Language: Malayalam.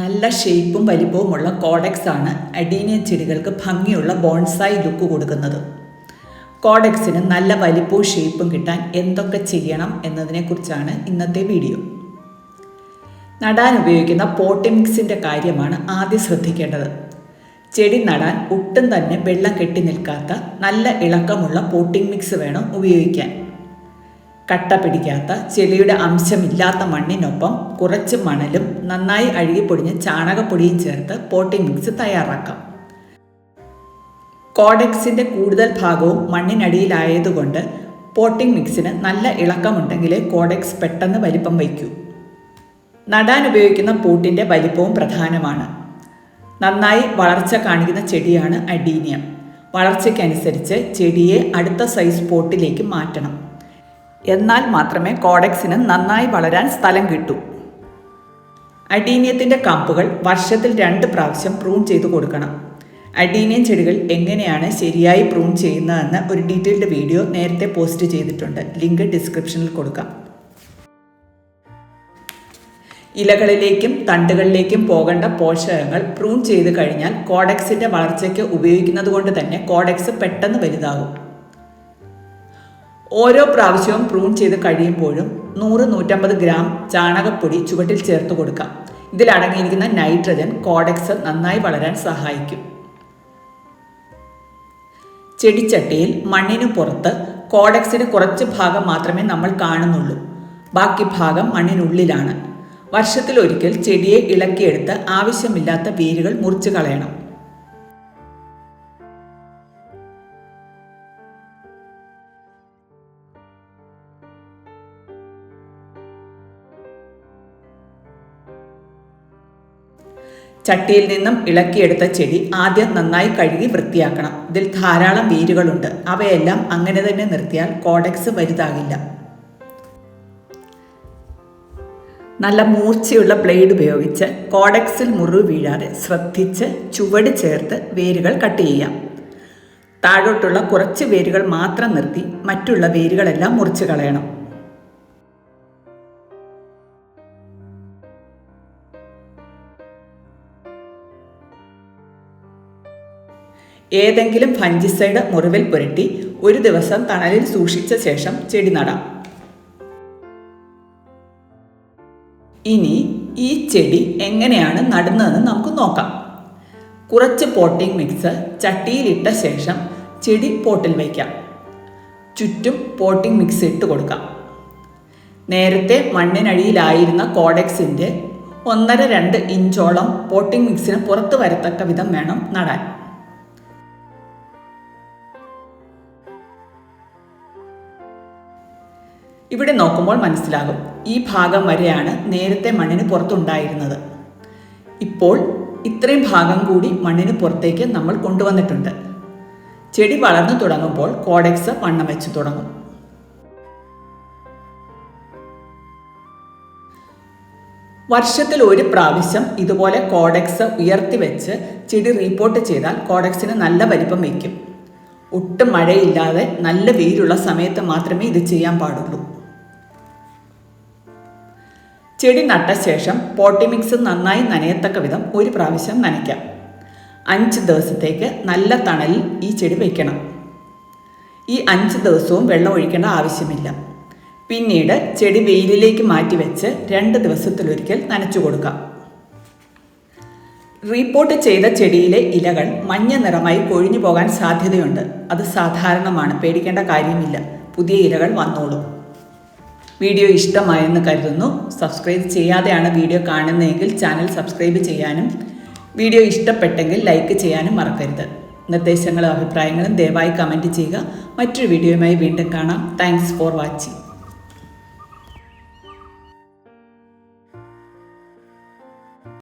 നല്ല ഷേപ്പും വലിപ്പവുമുള്ള കോഡെക്സ് ആണ് അഡീനിയം ചെടികൾക്ക് ഭംഗിയുള്ള ബോൺസായി ലുക്ക് കൊടുക്കുന്നത്. കോഡെക്സിന് നല്ല വലിപ്പവും ഷേപ്പും കിട്ടാൻ എന്തൊക്കെ ചെയ്യണം എന്നതിനെക്കുറിച്ചാണ് ഇന്നത്തെ വീഡിയോ. നടാൻ ഉപയോഗിക്കുന്ന പോട്ടിംഗ് മിക്സിൻ്റെ കാര്യമാണ് ആദ്യം ശ്രദ്ധിക്കേണ്ടത്. ചെടി നടാൻ ഒട്ടും തന്നെ വെള്ളം കെട്ടി നിൽക്കാത്ത നല്ല ഇളക്കമുള്ള പോട്ടിംഗ് മിക്സ് വേണം ഉപയോഗിക്കാൻ. കട്ട പിടിക്കാത്ത ചെടിയുടെ അംശമില്ലാത്ത മണ്ണിനൊപ്പം കുറച്ച് മണലും നന്നായി അഴുകിപ്പൊടിഞ്ഞ് ചാണകപ്പൊടിയും ചേർത്ത് പോട്ടിംഗ് മിക്സ് തയ്യാറാക്കാം. കോഡെക്സിൻ്റെ കൂടുതൽ ഭാഗവും മണ്ണിനടിയിലായതുകൊണ്ട് പോട്ടിംഗ് മിക്സിന് നല്ല ഇളക്കമുണ്ടെങ്കിലേ കോഡെക്സ് പെട്ടെന്ന് വലിപ്പം വയ്ക്കൂ. നടാൻ ഉപയോഗിക്കുന്ന പോട്ടിൻ്റെ വലിപ്പവും പ്രധാനമാണ്. നന്നായി വളർച്ച കാണിക്കുന്ന ചെടിയാണ് അഡീനിയം. വളർച്ചയ്ക്കനുസരിച്ച് ചെടിയെ അടുത്ത സൈസ് പോട്ടിലേക്ക് മാറ്റണം. എന്നാൽ മാത്രമേ കോഡെക്സിന് നന്നായി വളരാൻ സ്ഥലം കിട്ടൂ. അഡീനിയത്തിൻ്റെ കമ്പുകൾ വർഷത്തിൽ 2 പ്രാവശ്യം പ്രൂൺ ചെയ്ത് കൊടുക്കണം. അഡീനിയം ചെടികൾ എങ്ങനെയാണ് ശരിയായി പ്രൂൺ ചെയ്യുന്നതെന്ന് ഒരു ഡീറ്റെയിൽഡ് വീഡിയോ നേരത്തെ പോസ്റ്റ് ചെയ്തിട്ടുണ്ട്. ലിങ്ക് ഡിസ്ക്രിപ്ഷനിൽ കൊടുക്കാം. ഇലകളിലേക്കും തണ്ടുകളിലേക്കും പോകേണ്ട പോഷകങ്ങൾ പ്രൂൺ ചെയ്ത് കഴിഞ്ഞാൽ കോഡെക്സിൻ്റെ വളർച്ചയ്ക്ക് ഉപയോഗിക്കുന്നത് കൊണ്ട് തന്നെ കോഡെക്സ് പെട്ടെന്ന് വലുതാകും. ഓരോ പ്രാവശ്യവും പ്രൂൺ ചെയ്ത് കഴിയുമ്പോഴും 100-150 ഗ്രാം ചാണകപ്പൊടി ചുവട്ടിൽ ചേർത്ത് കൊടുക്കാം. ഇതിലടങ്ങിയിരിക്കുന്ന നൈട്രജൻ കോഡെക്സ് നന്നായി വളരാൻ സഹായിക്കും. ചെടിച്ചട്ടിയിൽ മണ്ണിന് പുറത്ത് കോഡെക്സിന് കുറച്ച് ഭാഗം മാത്രമേ നമ്മൾ കാണുന്നുള്ളൂ. ബാക്കി ഭാഗം മണ്ണിനുള്ളിലാണ്. വർഷത്തിലൊരിക്കൽ ചെടിയെ ഇളക്കിയെടുത്ത് ആവശ്യമില്ലാത്ത വേരുകൾ മുറിച്ച് കളയണം. ചട്ടിയിൽ നിന്നും ഇളക്കിയെടുത്ത ചെടി ആദ്യം നന്നായി കഴുകി വൃത്തിയാക്കണം. ഇതിൽ ധാരാളം വേരുകളുണ്ട്. അവയെല്ലാം അങ്ങനെ തന്നെ നിർത്തിയാൽ കോഡെക്സ് വലുതാകില്ല. നല്ല മൂർച്ചയുള്ള ബ്ലേഡ് ഉപയോഗിച്ച് കോഡെക്സിൽ മുറിവ് വീഴാതെ ശ്രദ്ധിച്ച് ചുവട് ചേർത്ത് വേരുകൾ കട്ട് ചെയ്യാം. താഴോട്ടുള്ള കുറച്ച് വേരുകൾ മാത്രം നിർത്തി മറ്റുള്ള വേരുകളെല്ലാം മുറിച്ച് കളയണം. ഏതെങ്കിലും ഫംഗിസൈഡ് മുറിവിൽ പുരട്ടി 1 ദിവസം തണലിൽ സൂക്ഷിച്ച ശേഷം ചെടി നടാം. ഇനി ഈ ചെടി എങ്ങനെയാണ് നടുന്നതെന്ന് നമുക്ക് നോക്കാം. കുറച്ച് പോട്ടിംഗ് മിക്സ് ചട്ടിയിലിട്ട ശേഷം ചെടി പോട്ടിൽ വയ്ക്കാം. ചുറ്റും പോട്ടിംഗ് മിക്സ് ഇട്ട് കൊടുക്കാം. നേരത്തെ മണ്ണിനടിയിലായിരുന്ന കോഡെക്സിൻ്റെ 1.5-2 ഇഞ്ചോളം പോട്ടിംഗ് മിക്സിന് പുറത്ത് വരത്തക്ക വിധം വേണം നടാൻ. ഇവിടെ നോക്കുമ്പോൾ മനസ്സിലാകും, ഈ ഭാഗം വരെയാണ് നേരത്തെ മണ്ണിന് പുറത്തുണ്ടായിരുന്നത്. ഇപ്പോൾ ഇത്രയും ഭാഗം കൂടി മണ്ണിന് പുറത്തേക്ക് നമ്മൾ കൊണ്ടുവന്നിട്ടുണ്ട്. ചെടി വളർന്നു തുടങ്ങുമ്പോൾ കോഡെക്സ് വണ്ണം വെച്ച് തുടങ്ങും. വർഷത്തിൽ 1 പ്രാവശ്യം ഇതുപോലെ കോഡെക്സ് ഉയർത്തി വെച്ച് ചെടി റീപോർട്ട് ചെയ്താൽ കോഡെക്സിന് നല്ല വലിപ്പം വയ്ക്കും. ഒട്ടും മഴയില്ലാതെ നല്ല വെയിലുള്ള സമയത്ത് മാത്രമേ ഇത് ചെയ്യാൻ പാടുള്ളൂ. ചെടി നട്ട ശേഷം പോട്ടിംഗ് മിക്സ് നന്നായി നനയത്തക്ക വിധം 1 പ്രാവശ്യം നനയ്ക്കാം. 5 ദിവസത്തേക്ക് നല്ല തണലിൽ ഈ ചെടി വയ്ക്കണം. ഈ 5 ദിവസവും വെള്ളം ഒഴിക്കേണ്ട ആവശ്യമില്ല. പിന്നീട് ചെടി വെയിലിലേക്ക് മാറ്റി വെച്ച് 2 ദിവസത്തിലൊരിക്കൽ നനച്ചു കൊടുക്കാം. റീപോർട്ട് ചെയ്ത ചെടിയിലെ ഇലകൾ മഞ്ഞ നിറമായി കൊഴിഞ്ഞു പോകാൻ സാധ്യതയുണ്ട്. അത് സാധാരണമാണ്, പേടിക്കേണ്ട കാര്യമില്ല. പുതിയ ഇലകൾ വന്നോളും. വീഡിയോ ഇഷ്ടമായെന്ന് കരുതുന്നു. സബ്സ്ക്രൈബ് ചെയ്യാതെയാണ് വീഡിയോ കാണുന്നതെങ്കിൽ ചാനൽ സബ്സ്ക്രൈബ് ചെയ്യാനും വീഡിയോ ഇഷ്ടപ്പെട്ടെങ്കിൽ ലൈക്ക് ചെയ്യാനും മറക്കരുത്. നിർദ്ദേശങ്ങളും അഭിപ്രായങ്ങളും ദയവായി കമൻറ്റ് ചെയ്യുക. മറ്റൊരു വീഡിയോയുമായി വീണ്ടും കാണാം. Thanks for watching.